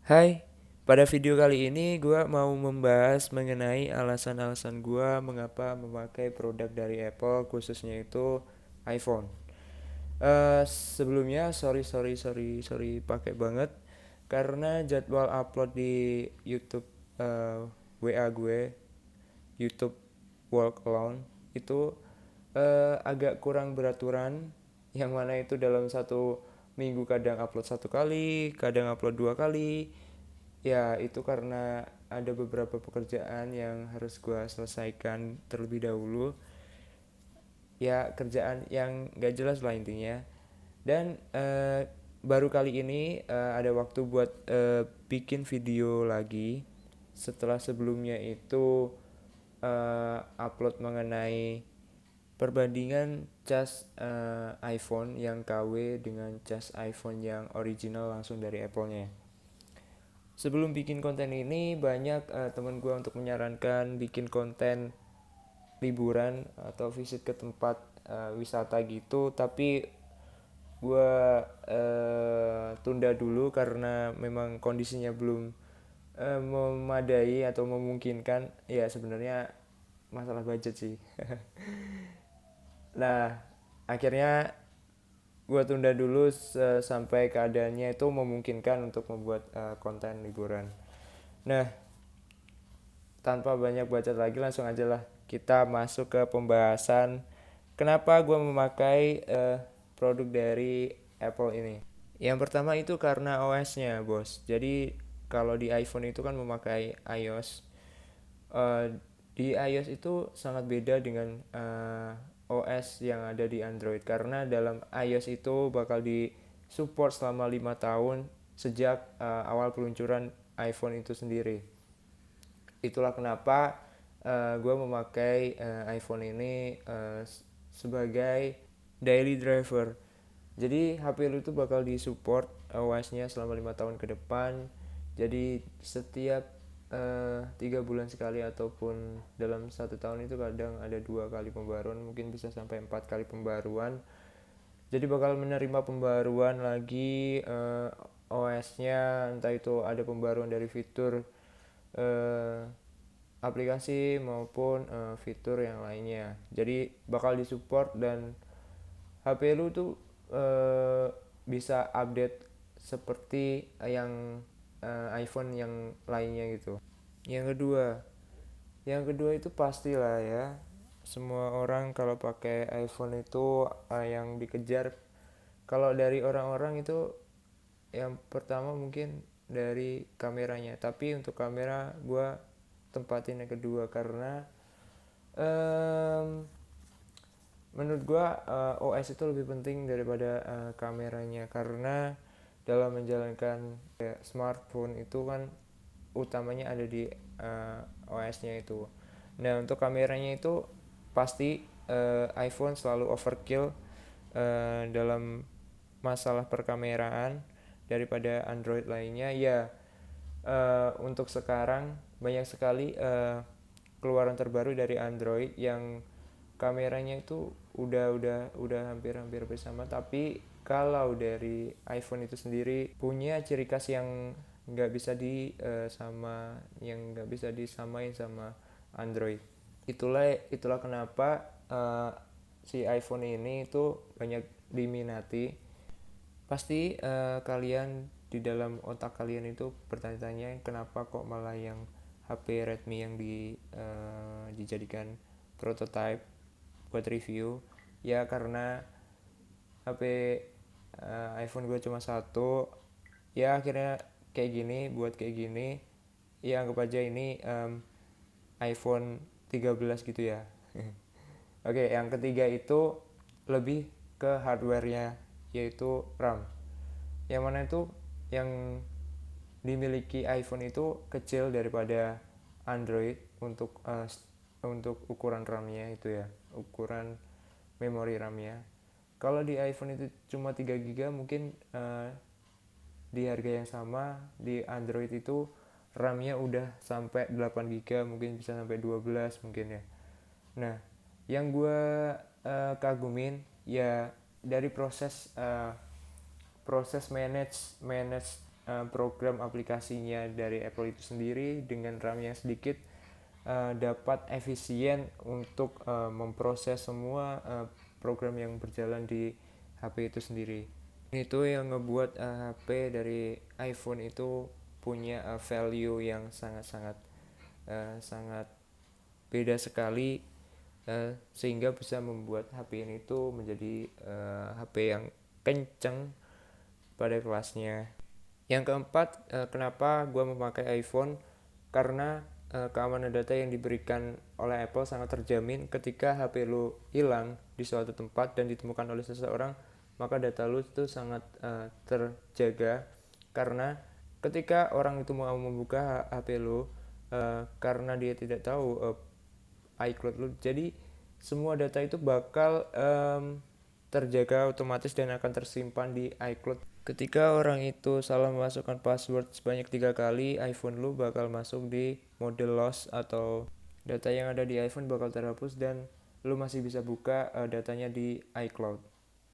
Hai, pada video kali ini gue mau membahas mengenai alasan-alasan gue mengapa memakai produk dari Apple, khususnya itu iPhone. Sebelumnya sorry pakai banget karena jadwal upload di YouTube WA gue, YouTube Walk Alone itu agak kurang beraturan, yang mana itu dalam satu minggu kadang upload satu kali, kadang upload dua kali. Ya, itu karena ada beberapa pekerjaan yang harus gue selesaikan terlebih dahulu. Ya, kerjaan yang gak jelas lah intinya. Dan baru kali ini ada waktu buat bikin video lagi. Setelah sebelumnya itu upload mengenai perbandingan cas iPhone yang KW dengan cas iPhone yang original langsung dari Apple-nya. Sebelum bikin konten ini banyak teman gue untuk menyarankan bikin konten liburan atau visit ke tempat wisata gitu, tapi gue tunda dulu karena memang kondisinya belum memadai atau memungkinkan. Ya sebenarnya masalah budget sih. Nah, akhirnya gue tunda dulu sampai keadaannya itu memungkinkan untuk membuat konten liburan. Nah, tanpa banyak bacot lagi, langsung aja lah kita masuk ke pembahasan kenapa gue memakai produk dari Apple ini. Yang pertama itu karena OS-nya, bos. Jadi kalau di iPhone itu kan memakai iOS. Eh, di iOS itu sangat beda dengan OS yang ada di Android, karena dalam iOS itu bakal di support selama 5 tahun sejak awal peluncuran iPhone itu sendiri. Itulah kenapa gue memakai iPhone ini sebagai daily driver. Jadi HP lu itu bakal disupport OS-nya selama 5 tahun ke depan. Jadi setiap 3 bulan sekali ataupun dalam 1 tahun itu kadang ada 2 kali pembaruan, mungkin bisa sampai 4 kali pembaruan. Jadi bakal menerima pembaruan lagi OS-nya, entah itu ada pembaruan dari fitur eh, aplikasi maupun fitur yang lainnya. Jadi bakal disupport dan HP lu tuh bisa update seperti yang iPhone yang lainnya gitu. Yang kedua, yang kedua itu pastilah ya. Semua orang kalau pakai iPhone itu yang dikejar, kalau dari orang-orang itu yang pertama mungkin dari kameranya. Tapi untuk kamera gue tempatin yang kedua karena um, menurut gua OS itu lebih penting daripada kameranya, karena dalam menjalankan smartphone itu kan utamanya ada di OS-nya itu. Nah, untuk kameranya itu pasti iPhone selalu overkill dalam masalah perkameraan daripada Android lainnya. Ya, untuk sekarang banyak sekali keluaran terbaru dari Android yang kameranya itu udah hampir bersama, tapi kalau dari iPhone itu sendiri punya ciri khas yang nggak bisa nggak bisa disamain sama Android. Itulah kenapa si iPhone ini itu banyak diminati. Pasti kalian di dalam otak kalian itu bertanya-tanya kenapa kok malah yang HP Redmi yang dijadikan prototype buat review. Ya karena HP iPhone gue cuma satu, ya akhirnya kayak gini, buat kayak gini. Ya anggap aja ini iPhone 13 gitu ya. Oke, yang ketiga itu lebih ke hardware-nya, yaitu RAM. Yang mana itu yang dimiliki iPhone itu kecil daripada Android untuk ukuran RAM-nya itu ya, ukuran memori RAM-nya. Kalau di iPhone itu cuma 3 GB, mungkin di harga yang sama di Android itu RAM-nya udah sampai 8 GB, mungkin bisa sampai 12 mungkin ya. Nah, yang gue kagumin ya dari proses proses manage manage program aplikasinya dari Apple itu sendiri dengan RAM yang sedikit dapat efisien untuk memproses semua program yang berjalan di HP itu sendiri. Itu yang ngebuat HP dari iPhone itu punya value yang sangat beda sekali, sehingga bisa membuat HP ini tuh menjadi HP yang kenceng pada kelasnya. Yang keempat, kenapa gue memakai iPhone? Karena keamanan data yang diberikan oleh Apple sangat terjamin. Ketika HP lu hilang di suatu tempat dan ditemukan oleh seseorang, maka data lu itu sangat terjaga. Karena ketika orang itu mau membuka HP lu, karena dia tidak tahu iCloud lu, jadi semua data itu bakal terjaga otomatis dan akan tersimpan di iCloud. Ketika orang itu salah memasukkan password sebanyak 3 kali, iPhone lu bakal masuk di mode loss, atau data yang ada di iPhone bakal terhapus dan lu masih bisa buka datanya di iCloud.